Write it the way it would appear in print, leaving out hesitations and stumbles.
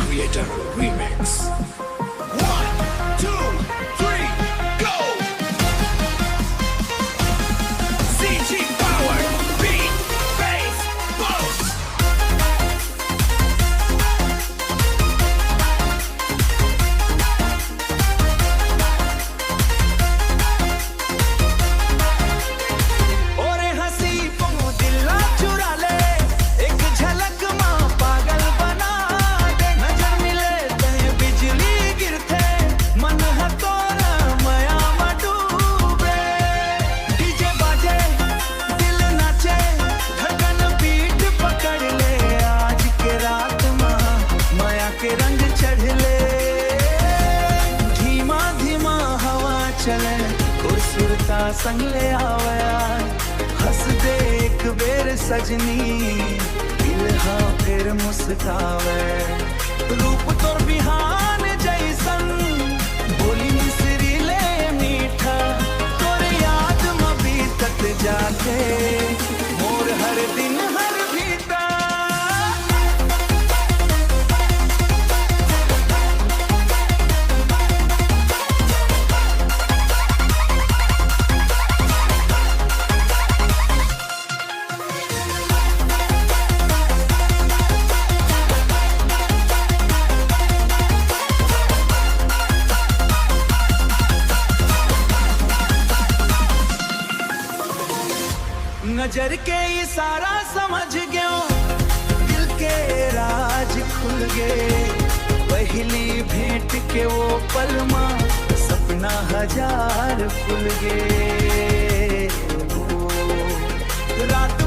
Creator Remix. 1, 2, 3, go! CG Power, beat, bass, boast. ओरे हंसी पमु दिला चुरा ले, एक झलक माँ पागल बना दे। नजर मिले ते बिजली गिरते, मन है तोरा माया में डूबे। डीजे बाजे, दिल नाचे, धड़कन बीट पकड़ ले। आज के रात माँ माया के रंग चढ़ ले। धीमा धीमा हवा चले, खूबसूरता संग ले आया। हंस दे एक बेर सजनी, दिलहा फिर मुस्कावे। रूप तोर बिहान जैसन, बोली मिसरी ले मीठा। तोर याद में बीतत जाते, मोर हर दिन हर भीतर। नजर के इशारा समझ गयो, दिल के राज खुल गए। पहली भेंट के वो पल माँ, सपना हजार खुल गए। रात